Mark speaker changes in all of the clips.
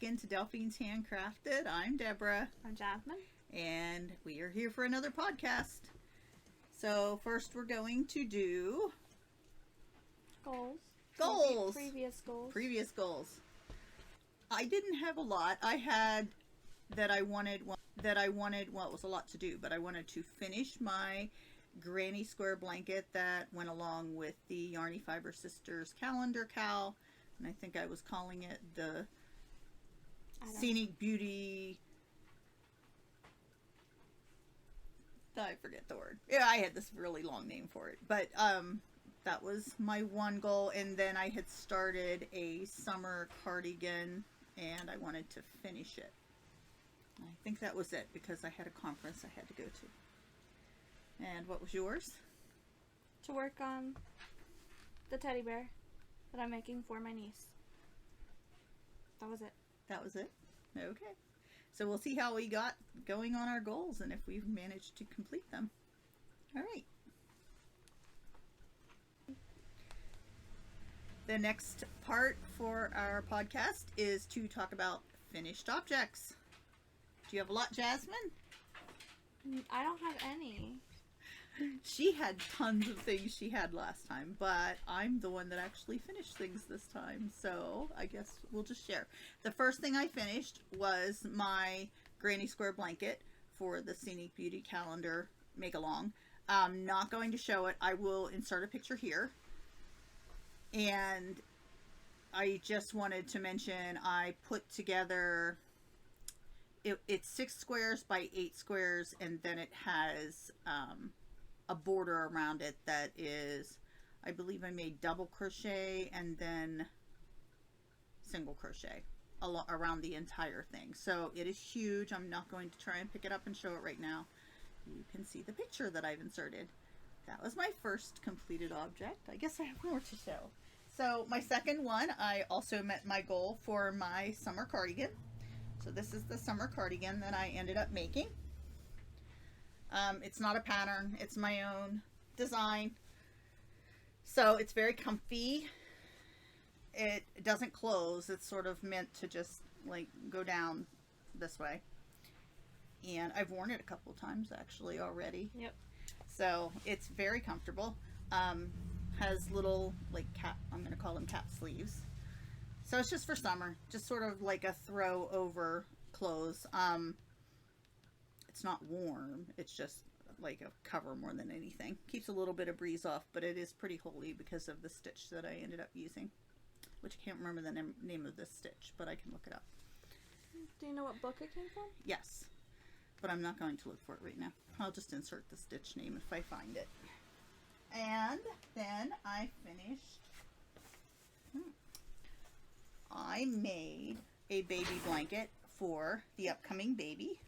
Speaker 1: back into Delphine's Handcrafted. I'm Deborah.
Speaker 2: I'm Jasmine.
Speaker 1: And we are here for another podcast. So first we're going to do...
Speaker 2: Goals.
Speaker 1: Previous goals. I didn't have a lot. I had that I wanted, well, it was a lot to do, but I wanted to finish my granny square blanket that went along with the Yarny Fiber Sisters calendar MKAL. And I think I was calling it the Scenic Beauty. I forget the word. Yeah, I had this really long name for it. But that was my one goal. And then I had started a summer cardigan and I wanted to finish it. I think that was it because I had a conference I had to go to. And what was yours?
Speaker 2: To work on the teddy bear that I'm making for my niece. That was it.
Speaker 1: That was it? Okay. So we'll see how we got going on our goals and if we've managed to complete them. All right. The next part for our podcast is to talk about finished objects. Do you have a lot, Jasmine?
Speaker 2: I don't have any.
Speaker 1: She had tons of things she had last time, but I'm the one that actually finished things this time, so I guess we'll just share. The first thing I finished was my granny square blanket for the Scenic Beauty calendar make-along. I'm not going to show it. I will insert a picture here. And I just wanted to mention I put together, it's 6 squares by 8 squares, and then it has a border around it that is, I believe I made double crochet and then single crochet around the entire thing. So it is huge. I'm not going to try and pick it up and show it right now. You can see the picture that I've inserted. That was my first completed object. I guess I have more to show. So my second one, I also met my goal for my summer cardigan. So this is the summer cardigan that I ended up making. It's not a pattern, it's my own design. So it's very comfy. It doesn't close. It's sort of meant to just like go down this way. And I've worn it a couple times actually already.
Speaker 2: Yep.
Speaker 1: So it's very comfortable. Has little like cap, I'm going to call them cap sleeves. So it's just for summer, just sort of like a throw over clothes. It's not warm, it's just like a cover more than anything. Keeps a little bit of breeze off, but it is pretty holey because of the stitch that I ended up using, which I can't remember the name of this stitch, but I can look it up.
Speaker 2: Do you know what book it came from?
Speaker 1: Yes, but I'm not going to look for it right now. I'll just insert the stitch name if I find it. And then I finished, I made a baby blanket for the upcoming baby.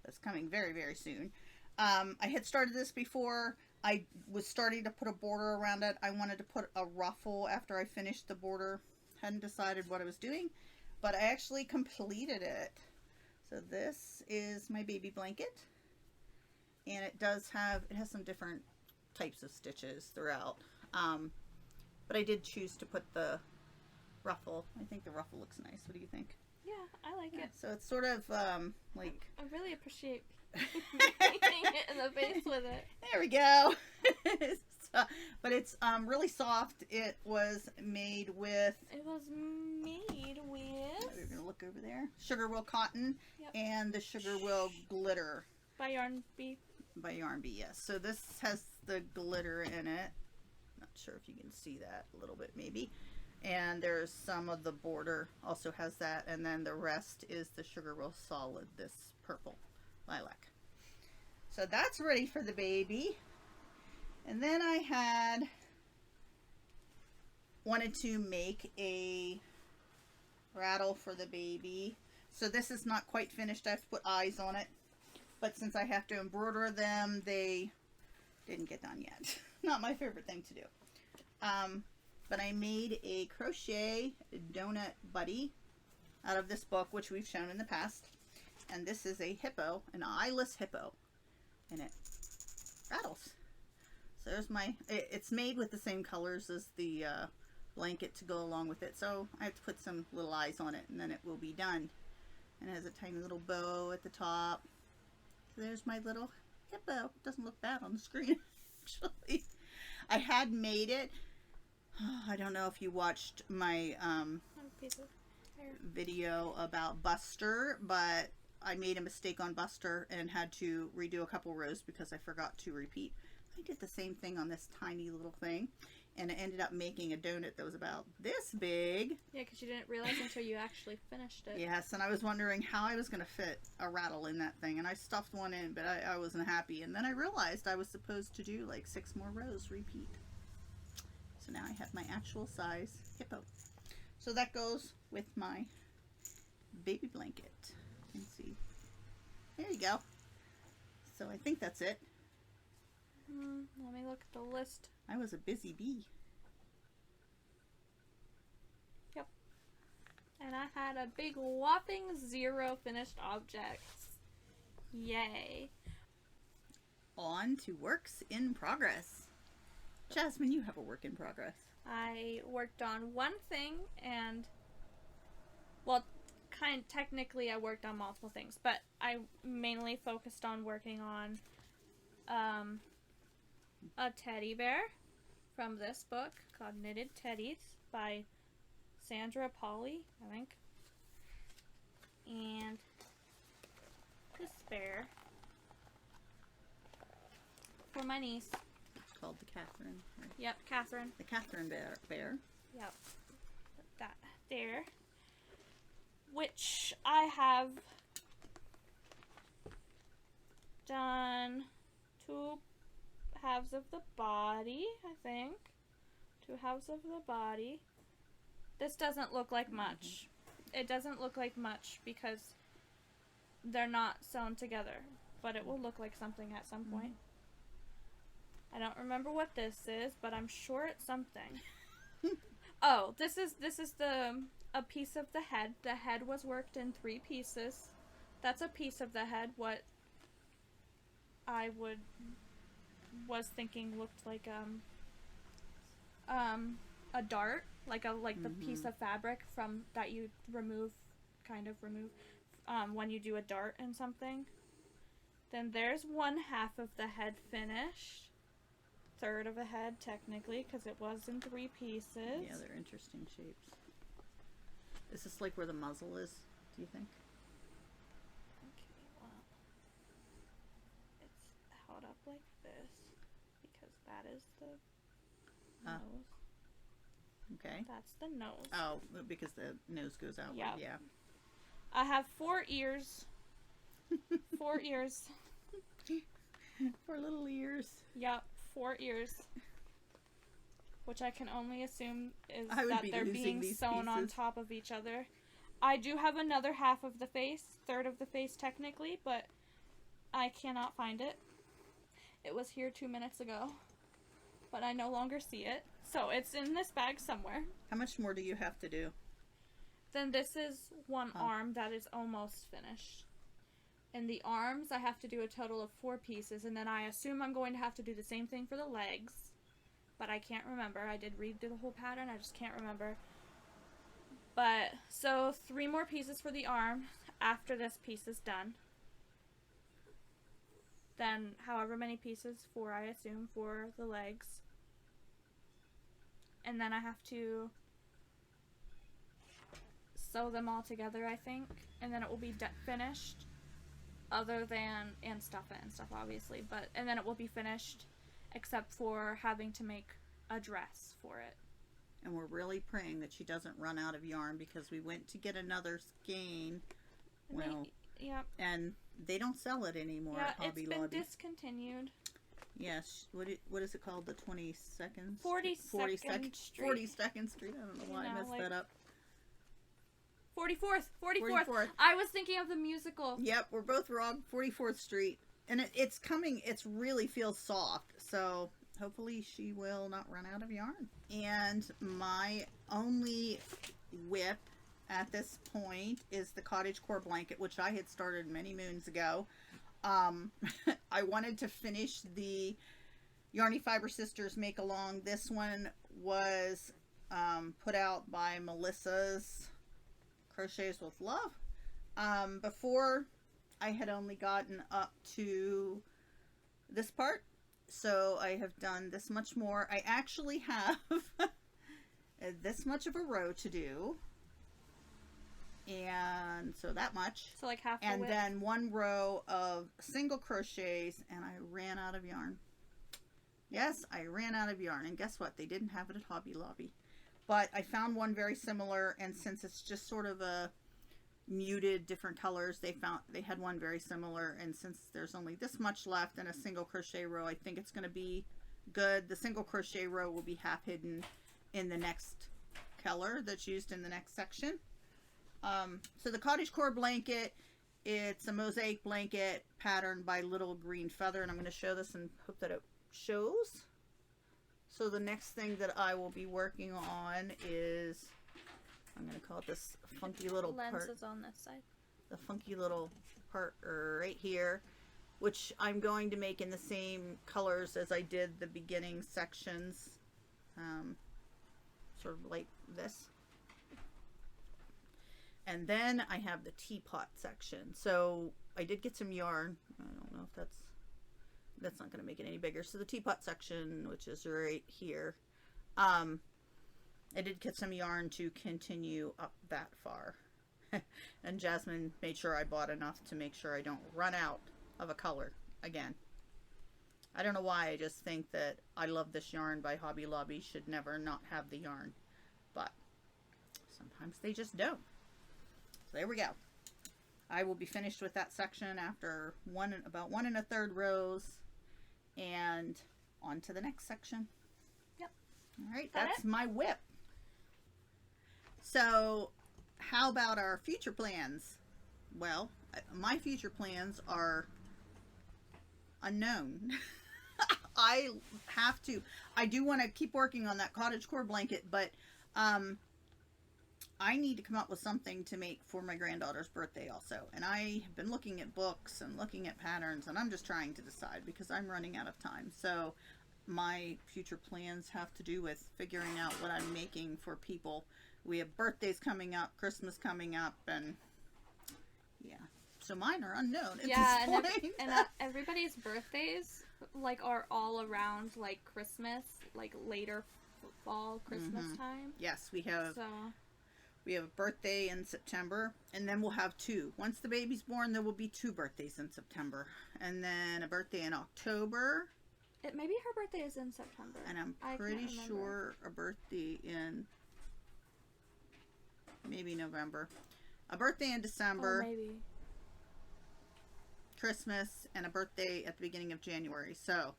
Speaker 1: That's coming very, very soon. I had started this before. I was starting to put a border around it. I wanted to put a ruffle after I finished the border. Hadn't decided what I was doing, but I actually completed it. So this is my baby blanket. And it has some different types of stitches throughout. But I did choose to put the ruffle. I think the ruffle looks nice. What do you think?
Speaker 2: Yeah, I like it.
Speaker 1: So it's sort of like...
Speaker 2: I really appreciate painting it in the face with it.
Speaker 1: There we go. But it's really soft. It was made with...
Speaker 2: We're
Speaker 1: going to look over there. Sugar Will Cotton.
Speaker 2: Yep.
Speaker 1: And the Sugar Will Glitter.
Speaker 2: By Yarny.
Speaker 1: By Yarny, yes. So this has the glitter in it. Not sure if you can see that a little bit maybe. And there's some of the border also has that, and then the rest is the Sugar Will Solid, this purple lilac. So that's ready for the baby. And then I wanted to make a rattle for the baby. So this is not quite finished. I have to put eyes on it. But since I have to embroider them, they didn't get done yet. Not my favorite thing to do. But I made a crochet donut buddy out of this book, which we've shown in the past. And this is a hippo, an eyeless hippo. And it rattles. So there's my, it's made with the same colors as the blanket to go along with it. So I have to put some little eyes on it and then it will be done. And it has a tiny little bow at the top. So there's my little hippo. It doesn't look bad on the screen, actually. I had made it. I don't know if you watched my video about Buster, but I made a mistake on Buster and had to redo a couple rows because I forgot to repeat. I did the same thing on this tiny little thing, and I ended up making a donut that was about this big.
Speaker 2: Yeah, because you didn't realize until you actually finished it.
Speaker 1: Yes, and I was wondering how I was going to fit a rattle in that thing, and I stuffed one in, but I wasn't happy. And then I realized I was supposed to do like 6 more rows, repeat. So now I have my actual size hippo. So that goes with my baby blanket. Let's see. There you go. So I think that's it.
Speaker 2: Let me look at the list.
Speaker 1: I was a busy bee.
Speaker 2: Yep. And I had a big whopping 0 finished objects. Yay.
Speaker 1: On to works in progress. Jasmine, you have a work in progress.
Speaker 2: I worked on one thing and, well, technically I worked on multiple things, but I mainly focused on working on a teddy bear from this book called Knitted Teddies by Sandra Polly, I think. And this bear for my niece.
Speaker 1: It's called the Catherine. Right?
Speaker 2: Yep, Catherine.
Speaker 1: The Catherine bear.
Speaker 2: Yep. That there. Which I have done 2 halves of the body, I think. 2 halves of the body. This doesn't look like much. It doesn't look like much because they're not sewn together, but it will look like something at some point. I don't remember what this is, but I'm sure it's something. Oh, this is a piece of the head. The head was worked in 3 pieces. That's a piece of the head. What I was thinking looked like a dart, like the piece of fabric from that you remove when you do a dart in something. Then there's 1/2 of the head finished. 1/3 of a head technically, because it was in 3 pieces.
Speaker 1: Yeah, they're interesting shapes. Is this like where the muzzle is, do you think?
Speaker 2: Okay, well, it's held up like this because that is the nose.
Speaker 1: Okay.
Speaker 2: That's the nose.
Speaker 1: Oh, because the nose goes outward.
Speaker 2: Yep.
Speaker 1: Yeah.
Speaker 2: I have 4 ears. 4 ears.
Speaker 1: 4 little ears.
Speaker 2: Yep, 4 ears. Which I can only assume is
Speaker 1: I would
Speaker 2: that
Speaker 1: be
Speaker 2: they're
Speaker 1: losing
Speaker 2: being
Speaker 1: these
Speaker 2: sewn on
Speaker 1: pieces.
Speaker 2: top of each other. I do have another 1/2 of the face, 1/3 of the face technically, but I cannot find it. It was here 2 minutes ago, but I no longer see it. So it's in this bag somewhere.
Speaker 1: How much more do you have to do?
Speaker 2: Then this is one arm that is almost finished. In the arms, I have to do a total of 4 pieces, and then I assume I'm going to have to do the same thing for the legs, but I can't remember. I did read through the whole pattern, I just can't remember. But, so 3 more pieces for the arm after this piece is done. Then however many pieces, 4 I assume, for the legs. And then I have to sew them all together, I think, and then it will be finished. Other than, and stuff it and stuff obviously, but, and then it will be finished except for having to make a dress for it.
Speaker 1: And we're really praying that she doesn't run out of yarn because we went to get another skein. Well,
Speaker 2: Yep.
Speaker 1: and they don't sell it anymore at Hobby
Speaker 2: it's been
Speaker 1: Lobby.
Speaker 2: discontinued.
Speaker 1: Yes. What is it called? The 22nd?
Speaker 2: 42nd Street.
Speaker 1: 42nd Street. I don't know why I messed that up.
Speaker 2: 44th.
Speaker 1: 44th.
Speaker 2: I was thinking of the musical.
Speaker 1: Yep, we're both wrong. 44th Street. And it's coming. It really feels soft. So hopefully she will not run out of yarn. And my only whip at this point is the cottage core blanket, which I had started many moons ago. I wanted to finish the Yarny Fiber Sisters make along. This one was put out by Melissa's Crochets with Love. Before, I had only gotten up to this part, so I have done this much more. I actually have this much of a row to do, and so that much.
Speaker 2: So like half the
Speaker 1: and
Speaker 2: width.
Speaker 1: then one row of single crochets, and I ran out of yarn. Yes, I ran out of yarn, and guess what? They didn't have it at Hobby Lobby. But I found one very similar, and since it's just sort of a muted different colors, they had one very similar, and since there's only this much left in a single crochet row, I think it's going to be good. The single crochet row will be half hidden in the next color that's used in the next section. So the cottagecore blanket, it's a mosaic blanket patterned by Little Green Feather, and I'm going to show this and hope that it shows. So the next thing that I will be working on is, I'm going to call it this funky little part.
Speaker 2: Lenses on this side.
Speaker 1: The funky little part right here, which I'm going to make in the same colors as I did the beginning sections, sort of like this. And then I have the teapot section. So I did get some yarn. I don't know if that's not going to make it any bigger. So the teapot section, which is right here, I did get some yarn to continue up that far. And Jasmine made sure I bought enough to make sure I don't run out of a color again. I don't know why, I just think that I Love This Yarn by Hobby Lobby should never not have the yarn. But sometimes they just don't. So there we go. I will be finished with that section after about 1 1/3 rows, and on to the next section.
Speaker 2: Yep.
Speaker 1: All right, that's my whip. So how about our future plans? Well, my future plans are unknown. I do want to keep working on that cottagecore blanket, but I need to come up with something to make for my granddaughter's birthday also. And I have been looking at books and looking at patterns, and I'm just trying to decide because I'm running out of time. So my future plans have to do with figuring out what I'm making for people. We have birthdays coming up, Christmas coming up, and yeah. So mine are unknown at this point.
Speaker 2: And everybody's birthdays like are all around like Christmas, like later fall, Christmas time.
Speaker 1: Yes, we have a birthday in September, and then we'll have 2. Once the baby's born, there will be 2 birthdays in September, and then a birthday in October.
Speaker 2: Maybe her birthday is in September.
Speaker 1: And I'm pretty sure a birthday in maybe November. A birthday in December.
Speaker 2: Oh, maybe.
Speaker 1: Christmas, and a birthday at the beginning of January. So,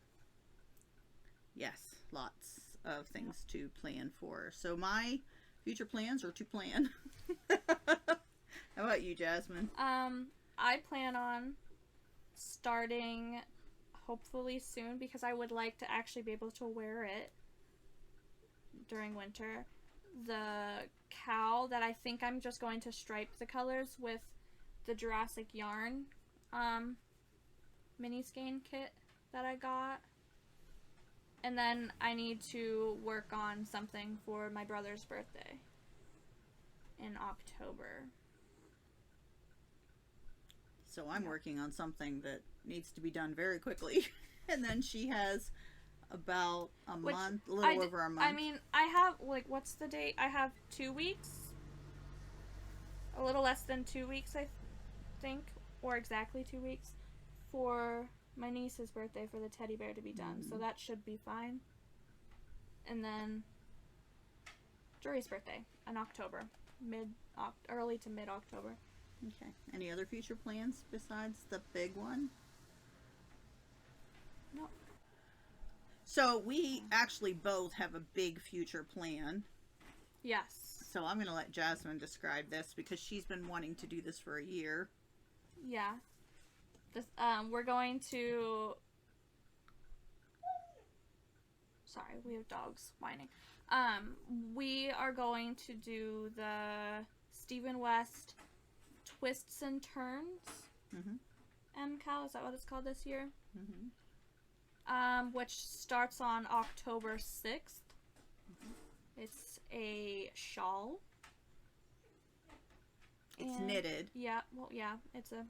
Speaker 1: yes, lots of things to plan for. So my future plans are to plan. How about you, Jasmine?
Speaker 2: I plan on starting hopefully soon, because I would like to actually be able to wear it during winter. The cowl that I think I'm just going to stripe the colors with the Jurassic Yarn mini skein kit that I got. And then I need to work on something for my brother's birthday in October.
Speaker 1: So I'm working on something that needs to be done very quickly. And then she has about a month, a little over a month.
Speaker 2: I mean, I have, like, what's the date? I have 2 weeks. A little less than 2 weeks, I think. Or exactly 2 weeks. For my niece's birthday, for the teddy bear to be done. So that should be fine. And then Jory's birthday in October. Early to mid-October.
Speaker 1: Okay. Any other future plans besides the big one?
Speaker 2: No.
Speaker 1: So we actually both have a big future plan.
Speaker 2: Yes.
Speaker 1: So I'm going to let Jasmine describe this because she's been wanting to do this for a year.
Speaker 2: Yeah. This, we're going to... Sorry, we have dogs whining. We are going to do the Stephen West Twists and Turns. MKAL, is that what it's called this year? Which starts on October 6th. It's a shawl.
Speaker 1: It's
Speaker 2: And-
Speaker 1: knitted.
Speaker 2: Yeah, well, yeah, it's a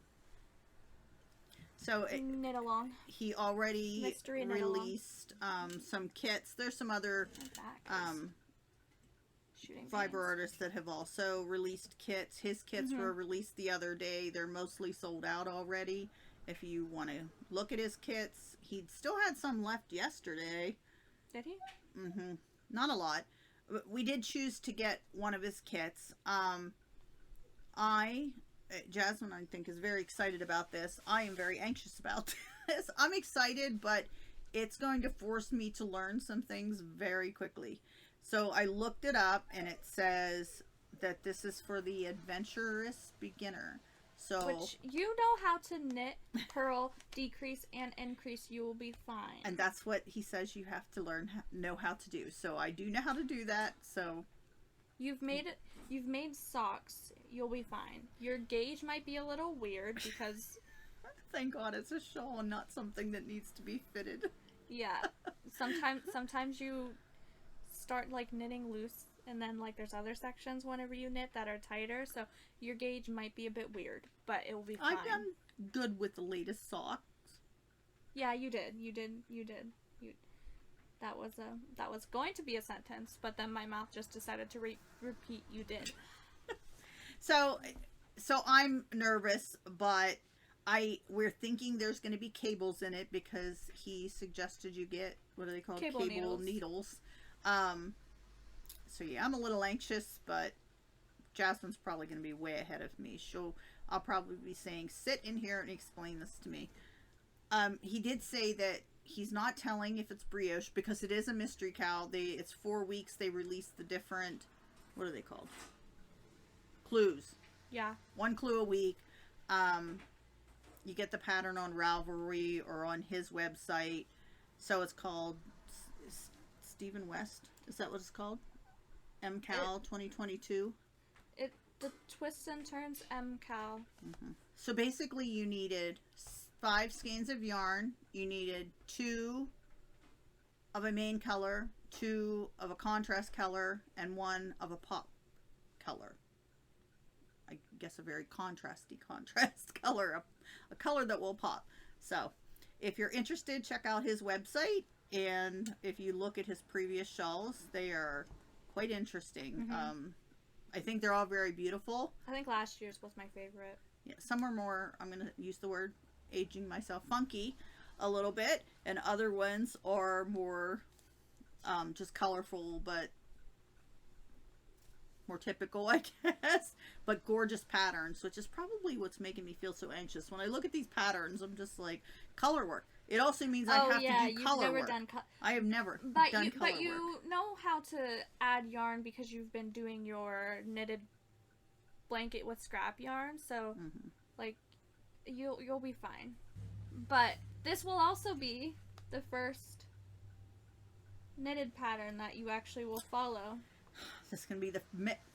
Speaker 1: So
Speaker 2: knit along.
Speaker 1: he already
Speaker 2: Mystery knit along.
Speaker 1: released some kits. There's some other
Speaker 2: My back is shooting
Speaker 1: fiber
Speaker 2: pains.
Speaker 1: artists that have also released kits. His kits were released the other day. They're mostly sold out already. If you want to look at his kits, he still had some left yesterday.
Speaker 2: Did he?
Speaker 1: Not a lot. We did choose to get one of his kits. Jasmine, I think, is very excited about this. I am very anxious about this. I'm excited, but it's going to force me to learn some things very quickly. So I looked it up, and it says that this is for the adventurous beginner. So,
Speaker 2: Which you know how to knit, purl, decrease, and increase. You will be fine.
Speaker 1: and that's what he says you have to know how to do. So I do know how to do that. So
Speaker 2: You've made it. You've made socks. You'll be fine. Your gauge might be a little weird because,
Speaker 1: thank God it's a shawl and not something that needs to be fitted.
Speaker 2: yeah, sometimes you start like knitting loose, and then like there's other sections whenever you knit that are tighter. So your gauge might be a bit weird, but it will be fine.
Speaker 1: I've done good with the latest socks.
Speaker 2: Yeah, you did. That was going to be a sentence, but then my mouth just decided to repeat. You did.
Speaker 1: So I'm nervous, but we're thinking there's going to be cables in it because he suggested you get, what are they called?
Speaker 2: Cable
Speaker 1: needles. So yeah, I'm a little anxious, but Jasmine's probably going to be way ahead of me. I'll probably be saying, sit in here and explain this to me. He did say that he's not telling if it's brioche because it is a mystery cow. It's 4 weeks. They release the different, what are they called? Clues.
Speaker 2: Yeah.
Speaker 1: 1 clue a week. You get the pattern on Ravelry or on his website. So it's called Stephen West. Is that what it's called? MKAL 2022.
Speaker 2: The twists and turns MKAL.
Speaker 1: So basically you needed 5 skeins of yarn. You needed 2 of a main color, 2 of a contrast color, and 1 of a pop color. I guess a very contrast color, a color that will pop. So if you're interested, check out his website, and if you look at his previous shawls, they are quite interesting. I think they're all very beautiful.
Speaker 2: I think last year's was my favorite.
Speaker 1: Yeah, some are more, I'm going to use the word aging myself, funky a little bit, and other ones are more just colorful, but more typical, I guess, but gorgeous patterns, which is probably what's making me feel so anxious. When I look at these patterns, I'm just like, color work. It also means I have to do color work. I have never done color work.
Speaker 2: But you know how to add yarn because you've been doing your knitted blanket with scrap yarn, so like you'll be fine. But this will also be the first knitted pattern that you actually will follow.
Speaker 1: This can be the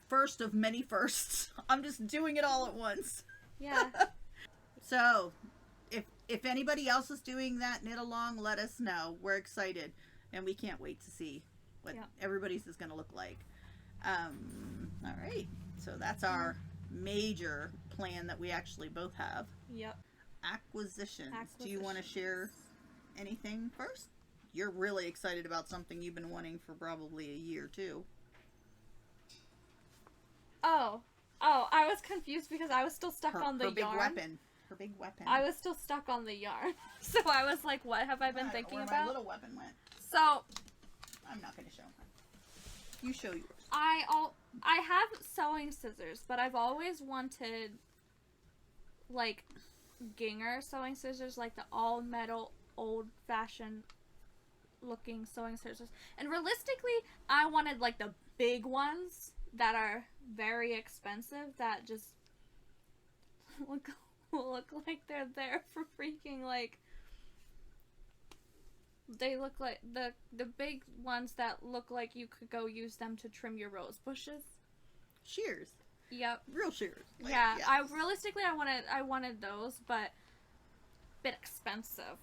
Speaker 1: first of many firsts. I'm just doing it all at once.
Speaker 2: Yeah.
Speaker 1: So, if anybody else is doing that knit along, let us know. We're excited, and we can't wait to see what everybody's is going to look like. All right. So that's our major plan that we actually both have.
Speaker 2: Yep.
Speaker 1: Acquisitions. Do you want to share anything first? You're really excited about something you've been wanting for probably a year too.
Speaker 2: Oh, I was confused because I was still stuck on the yarn.
Speaker 1: Her big weapon.
Speaker 2: I was still stuck on the yarn. So I was like, what have I been thinking
Speaker 1: where
Speaker 2: about?
Speaker 1: my little weapon went.
Speaker 2: So
Speaker 1: I'm not going to show. You show yours.
Speaker 2: I have sewing scissors, but I've always wanted like Ginger sewing scissors, like the all metal old fashioned looking sewing scissors. And realistically, I wanted like the big ones that are very expensive that just look like they're there for freaking like, they look like the big ones that look like you could go use them to trim your rose bushes.
Speaker 1: Shears.
Speaker 2: Yep.
Speaker 1: Real shears. Like,
Speaker 2: yeah. I wanted those, but a bit expensive.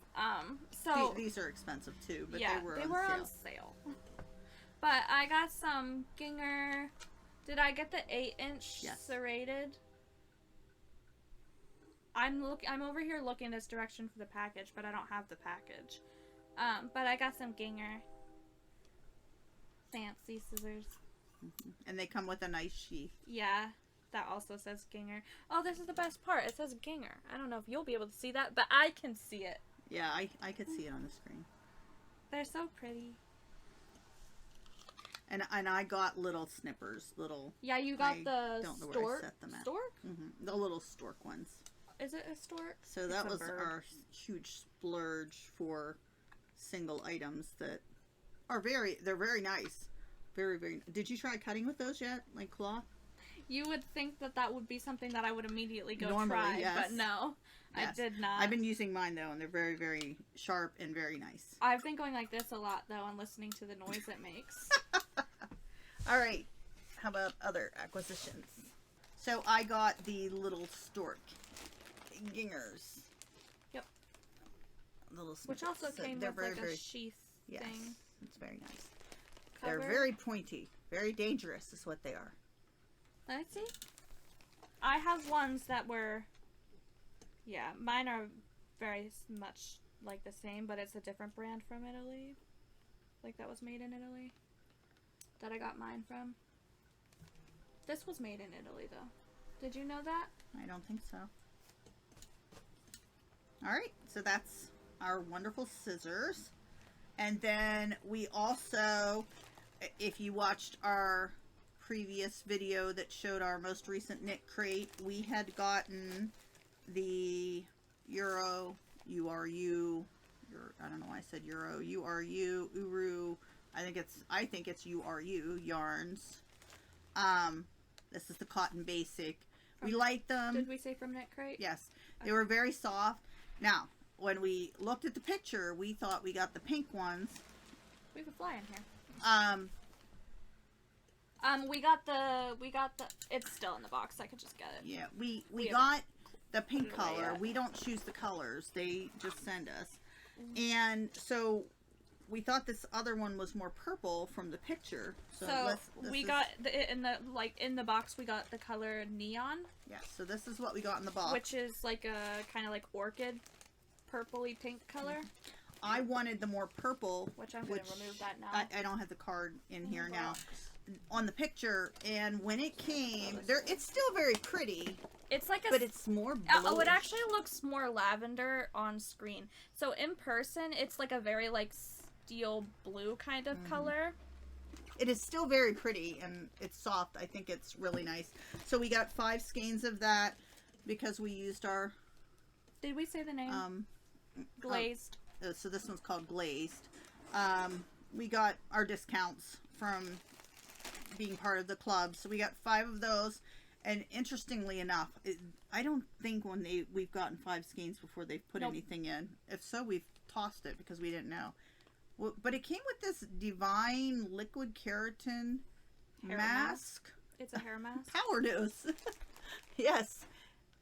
Speaker 2: So
Speaker 1: these are expensive too, but
Speaker 2: yeah,
Speaker 1: they were on
Speaker 2: on sale. But I got some Ginger. Did I get the 8-inch
Speaker 1: Yes.
Speaker 2: serrated? I'm over here looking this direction for the package, but I don't have the package. But I got some Ginger fancy scissors.
Speaker 1: And they come with a nice sheath.
Speaker 2: Yeah, that also says Ginger. Oh, this is the best part. It says Ginger. I don't know if you'll be able to see that, but I can see it.
Speaker 1: Yeah, I could see it on the screen.
Speaker 2: They're so pretty.
Speaker 1: And I got little snippers, little.
Speaker 2: Yeah, you got the
Speaker 1: don't know where I
Speaker 2: stork.
Speaker 1: set them at.
Speaker 2: Stork?
Speaker 1: The little stork ones.
Speaker 2: Is it a stork?
Speaker 1: So that
Speaker 2: It's a
Speaker 1: was
Speaker 2: bird.
Speaker 1: our huge splurge for single items that are they're very nice. Very, very. Did you try cutting with those yet? Like cloth?
Speaker 2: You would think that would be something that I would immediately go
Speaker 1: Normally,
Speaker 2: try,
Speaker 1: yes.
Speaker 2: but no,
Speaker 1: Yes.
Speaker 2: I did not.
Speaker 1: I've been using mine though, and they're very, very sharp and very nice.
Speaker 2: I've been going like this a lot though, and listening to the noise it makes.
Speaker 1: All right. How about other acquisitions? So I got the little stork gingers.
Speaker 2: Yep.
Speaker 1: Little
Speaker 2: Which
Speaker 1: snippets.
Speaker 2: also
Speaker 1: So
Speaker 2: came
Speaker 1: they're
Speaker 2: with
Speaker 1: very,
Speaker 2: a sheath
Speaker 1: yes,
Speaker 2: thing.
Speaker 1: it's very nice.
Speaker 2: Cover.
Speaker 1: They're very pointy, very dangerous is what they are.
Speaker 2: Let's see. I have ones that were, yeah, mine are very much like the same, but it's a different brand from Italy. Like that was made in Italy. That I got mine from. This was made in Italy though. Did you know that?
Speaker 1: I don't think so. All right, so that's our wonderful scissors. And then we also, if you watched our previous video that showed our most recent knit crate, we had gotten the Euro, URU, I don't know why I said Euro, URU, Uru, I think it's URU yarns. This is the cotton basic. We like them.
Speaker 2: Did we say from Knit Crate?
Speaker 1: Yes, they were very soft. Now, when we looked at the picture, we thought we got the pink ones.
Speaker 2: We have a fly in here. We got the. It's still in the box. I could just get it.
Speaker 1: Yeah, we
Speaker 2: We
Speaker 1: got the pink
Speaker 2: put it away
Speaker 1: color.
Speaker 2: yet.
Speaker 1: We don't choose the colors. They just send us. And so we thought this other one was more purple from the picture. So,
Speaker 2: we got in the box. We got the color neon,
Speaker 1: Yes, so this is what we got in the box.
Speaker 2: which is like a kind of like orchid, purpley pink color.
Speaker 1: I wanted the more purple.
Speaker 2: Which I'm gonna remove that now.
Speaker 1: I don't have the card in here
Speaker 2: the
Speaker 1: now.
Speaker 2: box.
Speaker 1: On the picture, and when it came, it's still very pretty,
Speaker 2: It's like a.
Speaker 1: but it's more
Speaker 2: Oh,
Speaker 1: bluish.
Speaker 2: it actually looks more lavender on screen. So in person, it's like a very like steel blue kind of color.
Speaker 1: It is still very pretty, and it's soft. I think it's really nice. So we got 5 skeins of that because we used our
Speaker 2: Did we say the name? Glazed.
Speaker 1: So this one's called Glazed. We got our discounts from being part of the club, so we got 5 of those. And interestingly enough, I don't think we've gotten 5 skeins before they've put
Speaker 2: Nope.
Speaker 1: anything in. If so, we've tossed it because we didn't know. Well, but it came with this Divine Liquid Keratin
Speaker 2: Hair
Speaker 1: mask.
Speaker 2: It's a hair mask.
Speaker 1: Power dose. Yes.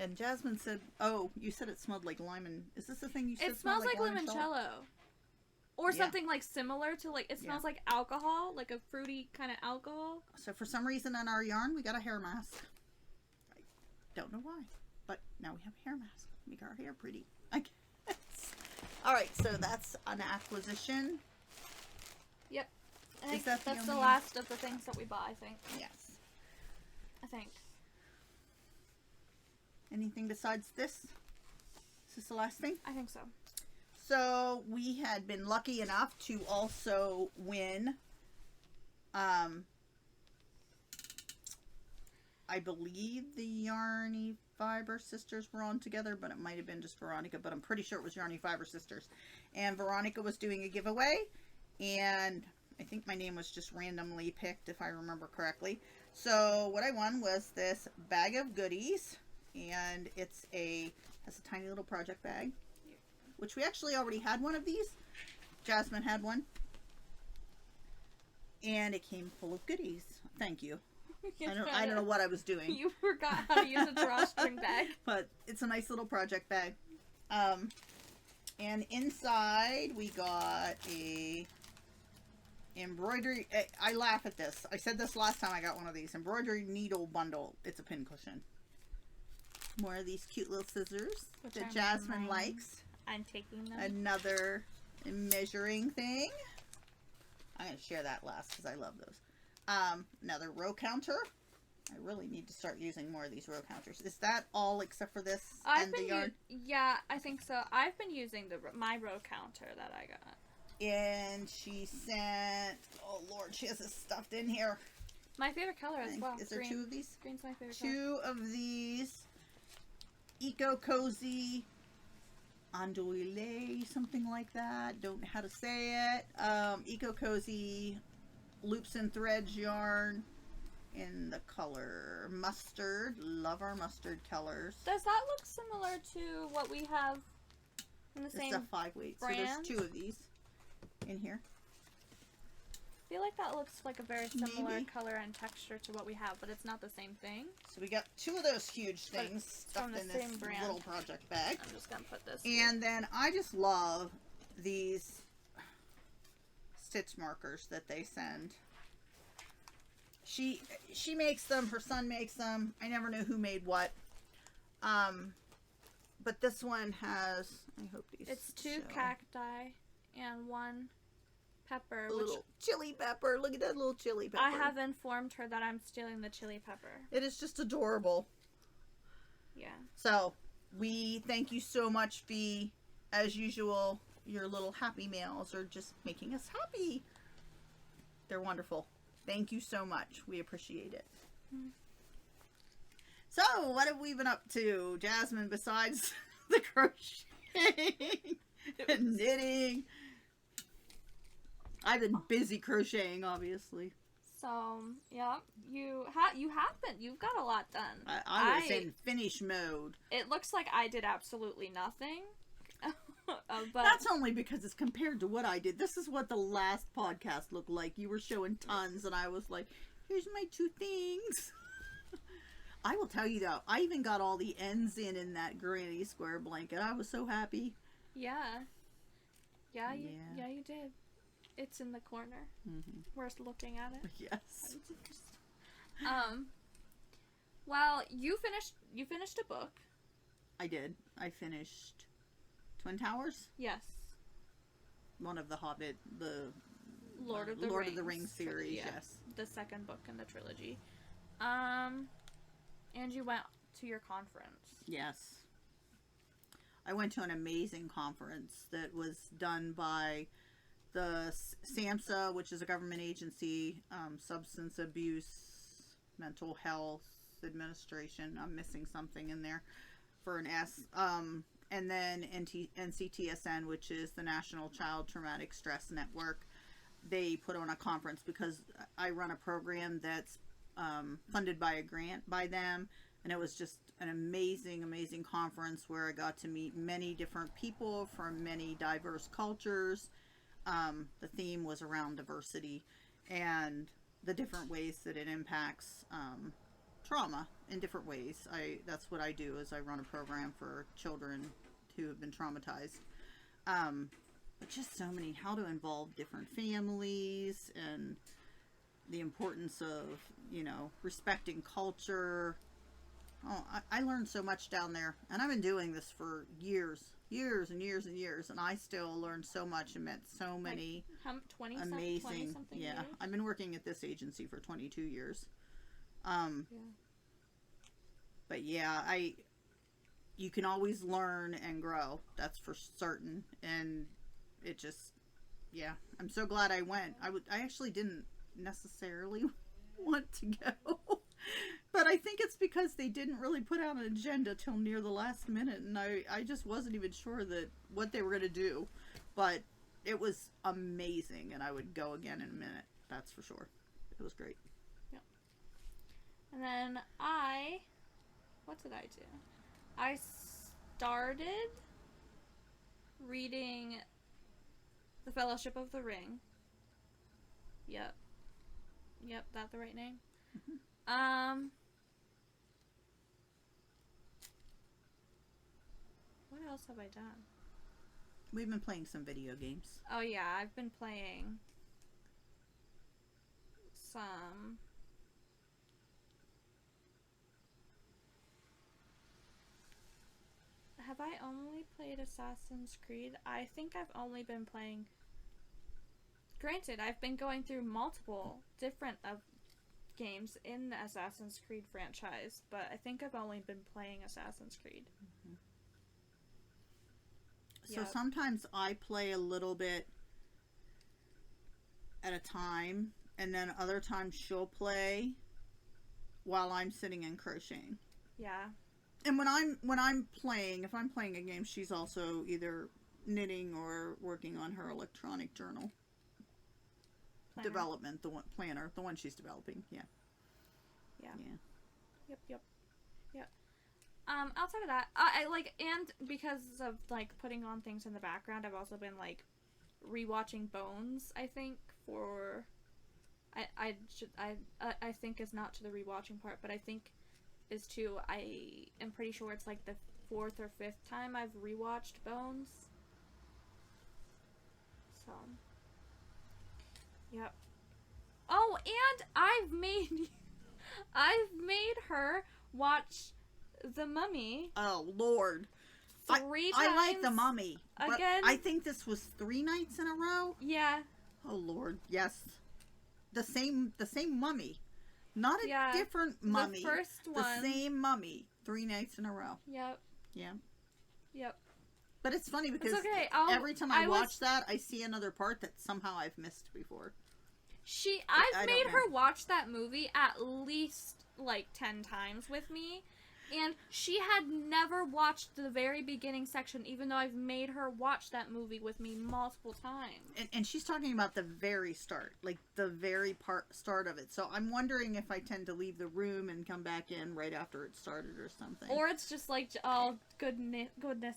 Speaker 1: And Jasmine said, "Oh, you said it smelled like lemon. Is this the thing you said?
Speaker 2: It smells like
Speaker 1: limoncello?"
Speaker 2: limoncello. Or
Speaker 1: Yeah.
Speaker 2: something like similar to like, it smells
Speaker 1: Yeah.
Speaker 2: like alcohol, like a fruity kind of alcohol.
Speaker 1: So for some reason on our yarn, we got a hair mask. I don't know why, but now we have a hair mask. Make our hair pretty, I guess. All right, so that's an acquisition.
Speaker 2: Yep. I
Speaker 1: Is
Speaker 2: think
Speaker 1: that the
Speaker 2: that's the
Speaker 1: only-
Speaker 2: last of the things that we bought, I think.
Speaker 1: Yes.
Speaker 2: I think.
Speaker 1: Anything besides this? Is this the last thing?
Speaker 2: I think so.
Speaker 1: So we had been lucky enough to also win, I believe the Yarny Fiber Sisters were on together, but it might have been just Veronica, but I'm pretty sure it was Yarny Fiber Sisters. And Veronica was doing a giveaway, and I think my name was just randomly picked, if I remember correctly. So what I won was this bag of goodies, and has a tiny little project bag, which we actually already had one of these. Jasmine had one. And it came full of goodies. Thank you. I don't know what I was doing.
Speaker 2: You forgot how to use a drawstring bag.
Speaker 1: But it's a nice little project bag. And inside we got a embroidery. I laugh at this. I said this last time I got one of these. Embroidery needle bundle. It's a pincushion. More of these cute little scissors that Jasmine likes.
Speaker 2: I'm taking them.
Speaker 1: Another measuring thing. I'm going to share that last because I love those. Another row counter. I really need to start using more of these row counters. Is that all except for this and the yarn?
Speaker 2: Yeah, I think so. I've been using my row counter that I got.
Speaker 1: And she sent, oh Lord, she has it stuffed in here.
Speaker 2: My favorite color as well.
Speaker 1: Is there two of these?
Speaker 2: Green's my favorite color.
Speaker 1: Two of these Eco Cozy Andouille, something like that. Don't know how to say it. Eco Cozy Loops and Threads yarn in the color mustard. Love our mustard colors.
Speaker 2: Does that look similar to what we have in the same
Speaker 1: It's a 5-weight. So there's two of these in here.
Speaker 2: I feel like that looks like a very similar color and texture to what we have, but it's not the same thing.
Speaker 1: So we got two of those huge things stuffed in this little project bag.
Speaker 2: I'm just going to put this
Speaker 1: And then I just love these stitch markers that they send. She makes them, her son makes them. I never know who made what. But this one has, I hope these
Speaker 2: It's two cacti and one pepper.
Speaker 1: A little chili pepper. Look at that little chili pepper.
Speaker 2: I have informed her that I'm stealing the chili pepper.
Speaker 1: It is just adorable.
Speaker 2: Yeah.
Speaker 1: So, we thank you so much, Bea. As usual, your little happy mails are just making us happy. They're wonderful. Thank you so much. We appreciate it. Mm-hmm. So, what have we been up to, Jasmine, besides the crocheting and knitting? I've been busy crocheting, obviously.
Speaker 2: So, yeah, you've got a lot done.
Speaker 1: I was in finish mode.
Speaker 2: It looks like I did absolutely nothing. But
Speaker 1: that's only because it's compared to what I did. This is what the last podcast looked like. You were showing tons, and I was like, here's my two things. I will tell you, though, I even got all the ends in that granny square blanket. I was so happy.
Speaker 2: Yeah. Yeah, you did. It's in the corner.
Speaker 1: Mm-hmm.
Speaker 2: We're looking at it.
Speaker 1: Yes.
Speaker 2: Well, you finished a book.
Speaker 1: I did. I finished Twin Towers?
Speaker 2: Yes.
Speaker 1: One of the Hobbit, the
Speaker 2: Lord of the Rings
Speaker 1: series, yes.
Speaker 2: The second book in the trilogy. And you went to your conference.
Speaker 1: Yes. I went to an amazing conference that was done by the SAMHSA, which is a government agency, Substance Abuse, Mental Health Administration. I'm missing something in there for an S. And then NCTSN, which is the National Child Traumatic Stress Network. They put on a conference because I run a program that's funded by a grant by them. And it was just an amazing, amazing conference where I got to meet many different people from many diverse cultures. The theme was around diversity and the different ways that it impacts trauma in different ways. That's what I do, is I run a program for children who have been traumatized. But just so many, how to involve different families and the importance of, respecting culture. Oh, I learned so much down there, and I've been doing this for years and years and years, and I still learned so much and met so many amazing,
Speaker 2: 20
Speaker 1: yeah.
Speaker 2: years?
Speaker 1: I've been working at this agency for 22 years. But yeah, you can always learn and grow. That's for certain, and it just, yeah. I'm so glad I went. I actually didn't necessarily want to go. But I think it's because they didn't really put out an agenda till near the last minute, and I just wasn't even sure that what they were going to do. But it was amazing, and I would go again in a minute. That's for sure. It was great.
Speaker 2: Yep. And then what did I do? I started reading The Fellowship of the Ring. Yep, that the right name?
Speaker 1: Mm-hmm.
Speaker 2: What else have I done?
Speaker 1: We've been playing some video games.
Speaker 2: Oh yeah, I've been playing some. Have I only played Assassin's Creed? I think I've only been playing. Granted, I've been going through multiple different of games in the Assassin's Creed franchise, but I think I've only been playing Assassin's Creed.
Speaker 1: Mm-hmm. So sometimes I play a little bit at a time, and then other times she'll play while I'm sitting and crocheting.
Speaker 2: Yeah.
Speaker 1: And when I'm playing, if I'm playing a game, she's also either knitting or working on her electronic journal development, the one she's developing. Yeah.
Speaker 2: Yep. Outside of that, I like, and because of like putting on things in the background, I've also been like rewatching Bones. I think for I think is not to the rewatching part, but I think is to, I am pretty sure it's like the 4th or 5th time I've rewatched Bones. So, yep. Oh, and I've made her watch The Mummy.
Speaker 1: Oh Lord.
Speaker 2: 3 times.
Speaker 1: I like The Mummy.
Speaker 2: Again.
Speaker 1: But I think this was 3 nights in a row.
Speaker 2: Yeah.
Speaker 1: Oh Lord, yes. The same mummy. Not a different mummy.
Speaker 2: The first one.
Speaker 1: The same mummy. 3 nights in a row.
Speaker 2: Yep.
Speaker 1: Yeah.
Speaker 2: Yep.
Speaker 1: But it's funny because
Speaker 2: it's okay.
Speaker 1: every time I watch that, I see another part that somehow I've missed before.
Speaker 2: I've made her watch that movie at least like 10 times with me. And she had never watched the very beginning section, even though I've made her watch that movie with me multiple times.
Speaker 1: And she's talking about the very start, like the very start of it. So I'm wondering if I tend to leave the room and come back in right after it started or something.
Speaker 2: Or it's just like, oh, goodness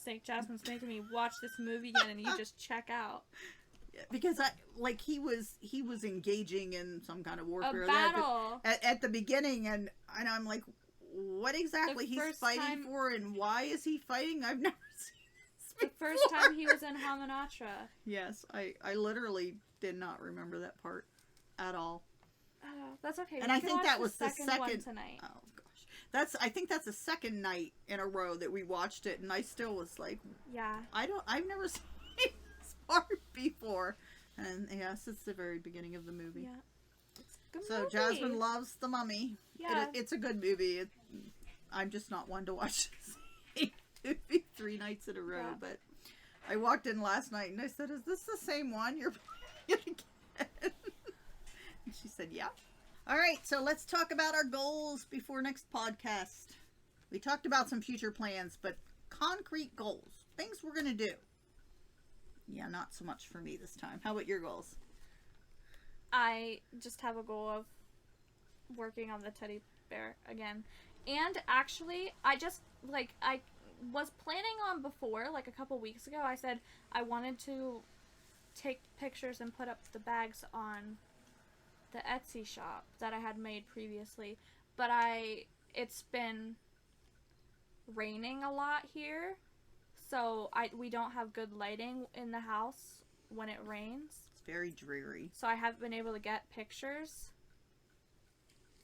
Speaker 2: sake, Jasmine's making me watch this movie again, and you just check out.
Speaker 1: Because he was engaging in some kind of warfare.
Speaker 2: A battle.
Speaker 1: At the beginning, and I'm like, what exactly he's fighting for, and why is he fighting? I've never seen this before.
Speaker 2: The first time he was in Hamanatra.
Speaker 1: Yes, I literally did not remember that part at all.
Speaker 2: That's okay.
Speaker 1: And I think that was the second
Speaker 2: one tonight.
Speaker 1: Oh gosh, I think that's the second night in a row that we watched it, and I still was like,
Speaker 2: yeah,
Speaker 1: I've never seen this part before. And yes, it's the very beginning of the movie.
Speaker 2: Yeah.
Speaker 1: So Jasmine loves The Mummy.
Speaker 2: Yeah.
Speaker 1: It's a good movie. I'm just not one to watch the same movie 3 nights in a row. Yeah. But I walked in last night and I said, "Is this the same one you're playing again?" And she said, "Yeah." All right, so let's talk about our goals before next podcast. We talked about some future plans, but concrete goals, things we're gonna do. Yeah, not so much for me this time. How about your goals?
Speaker 2: I just have a goal of working on the teddy bear again. And actually, I was planning on before, like a couple weeks ago, I said I wanted to take pictures and put up the bags on the Etsy shop that I had made previously. But it's been raining a lot here, so we don't have good lighting in the house when it rains.
Speaker 1: Very dreary. So
Speaker 2: I haven't been able to get pictures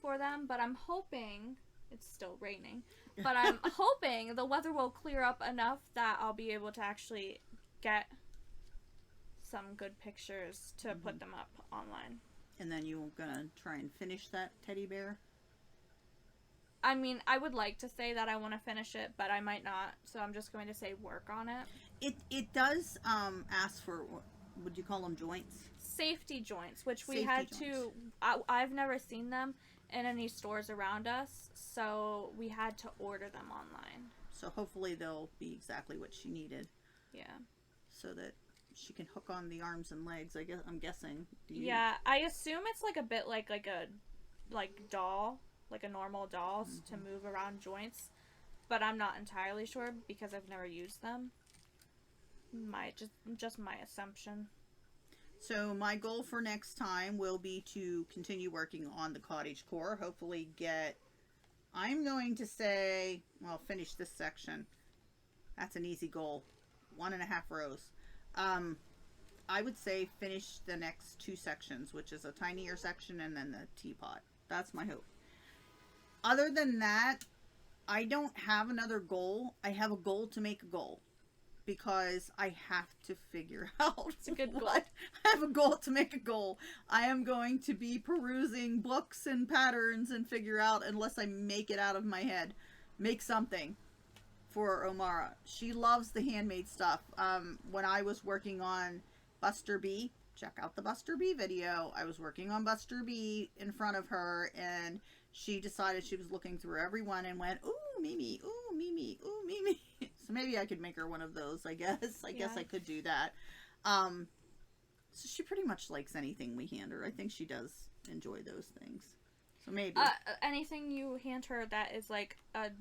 Speaker 2: for them, but I'm hoping, it's still raining, but I'm hoping the weather will clear up enough that I'll be able to actually get some good pictures to put them up online.
Speaker 1: And then you're gonna try and finish that teddy bear?
Speaker 2: I mean, I would like to say that I want to finish it, but I might not, so I'm just going to say work on it.
Speaker 1: It does ask for, would you call them joints?
Speaker 2: Safety joints, which we had to... I've never seen them in any stores around us, so we had to order them online.
Speaker 1: So hopefully they'll be exactly what she needed.
Speaker 2: Yeah.
Speaker 1: So that she can hook on the arms and legs, I'm guessing.
Speaker 2: Yeah, I assume it's like a bit like a doll, like a normal doll to move around joints, but I'm not entirely sure because I've never used them. Just my assumption.
Speaker 1: So my goal for next time will be to continue working on the cottage core. Hopefully I'm going to say, well, finish this section. That's an easy goal. 1.5 rows. I would say finish the next 2 sections, which is a tinier section and then the teapot. That's my hope. Other than that, I don't have another goal. I have a goal to make a goal, because I have to figure out
Speaker 2: It's a good goal.
Speaker 1: I have a goal to make a goal. I am going to be perusing books and patterns and figure out, unless I make it out of my head, make something for Omara. She loves the handmade stuff. When I was working on Buster Bee, check out the Buster Bee video. I was working on Buster Bee in front of her, and she decided she was looking through everyone and went, ooh, Mimi, ooh, Mimi, ooh, Mimi. So maybe I could make her one of those, I guess. I guess I could do that. So she pretty much likes anything we hand her. I think she does enjoy those things. So maybe.
Speaker 2: Anything you hand her that is like a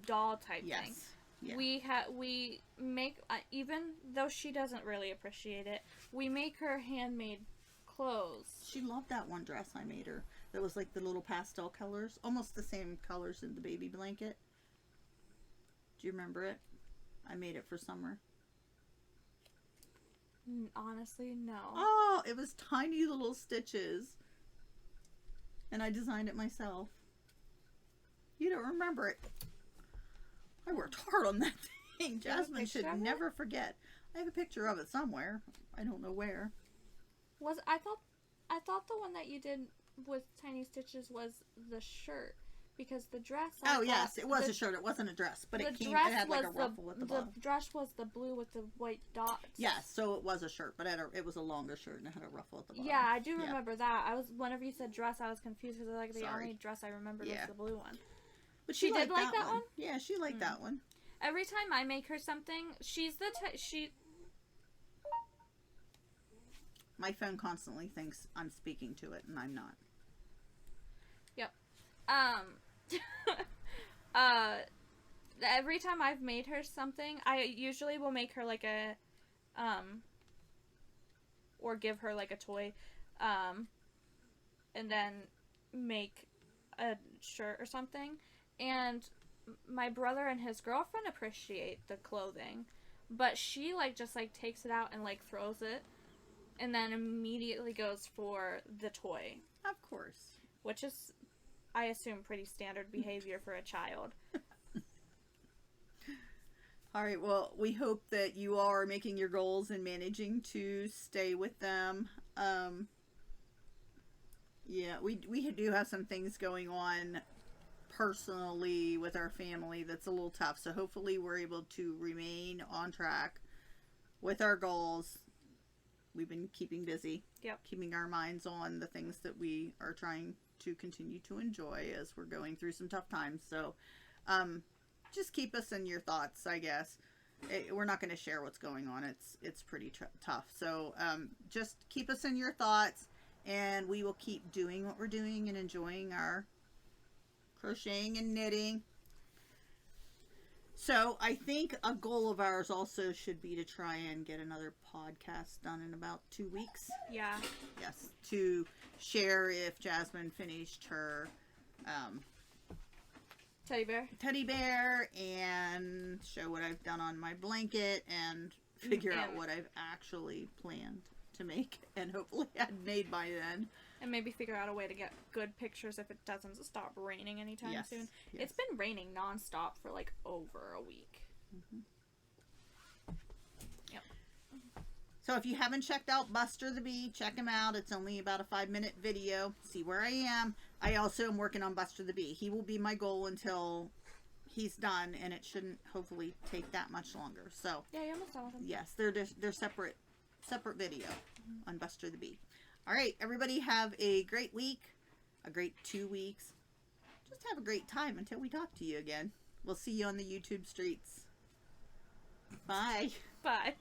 Speaker 2: doll type thing.
Speaker 1: Yeah.
Speaker 2: We make, even though she doesn't really appreciate it, we make her handmade clothes.
Speaker 1: She loved that one dress I made her. That was like the little pastel colors. Almost the same colors in the baby blanket. Do you remember it? I made it for summer.
Speaker 2: Honestly, no.
Speaker 1: Oh, it was tiny little stitches. And I designed it myself. You don't remember it. I worked hard on that thing. Jasmine should never forget. I have a picture of it somewhere. I don't know where.
Speaker 2: I thought the one that you did with tiny stitches was the shirt, because the dress.
Speaker 1: Yes, it was a shirt. It wasn't a dress, but it had like a ruffle at the bottom.
Speaker 2: The dress was the blue with the white dots.
Speaker 1: Yes, so it was a shirt, but it was a longer shirt and it had a ruffle at the bottom.
Speaker 2: Yeah, I do remember that. Whenever you said dress, I was confused because the only dress I remembered was the blue one.
Speaker 1: But she
Speaker 2: did like that one.
Speaker 1: Yeah, she liked that one.
Speaker 2: Every time I make her something, she's the she.
Speaker 1: My phone constantly thinks I'm speaking to it, and I'm not.
Speaker 2: Yep. Every time I've made her something, I usually will make her like a, or give her like a toy, and then make a shirt or something. And my brother and his girlfriend appreciate the clothing, but she just takes it out and throws it, and then immediately goes for the toy.
Speaker 1: Of course.
Speaker 2: Which is, I assume, pretty standard behavior for a child.
Speaker 1: All right, well, we hope that you are making your goals and managing to stay with them. Yeah, we do have some things going on personally with our family that's a little tough, so hopefully we're able to remain on track with our goals. We've been keeping busy.
Speaker 2: Yep.
Speaker 1: Keeping our minds on the things that we are trying to continue to enjoy as we're going through some tough times. So just keep us in your thoughts, I guess. We're not going to share what's going on. It's pretty tough. So just keep us in your thoughts, and we will keep doing what we're doing and enjoying our crocheting and knitting. So I think a goal of ours also should be to try and get another podcast done in about 2 weeks.
Speaker 2: Yeah.
Speaker 1: Yes, to share if Jasmine finished her teddy bear and show what I've done on my blanket and figure out what I've actually planned to make and hopefully had made by then.
Speaker 2: And maybe figure out a way to get good pictures if it doesn't stop raining anytime soon. Yes. It's been raining nonstop for over a week.
Speaker 1: Mm-hmm. Yep. So if you haven't checked out Buster the Bee, check him out. It's only about a 5-minute video. See where I am. I also am working on Buster the Bee. He will be my goal until he's done, and it shouldn't hopefully take that much longer. So
Speaker 2: yeah, you're almost done with him.
Speaker 1: Yes, they're separate video on Buster the Bee. All right, everybody have a great week, a great 2 weeks. Just have a great time until we talk to you again. We'll see you on the YouTube streets. Bye.
Speaker 2: Bye.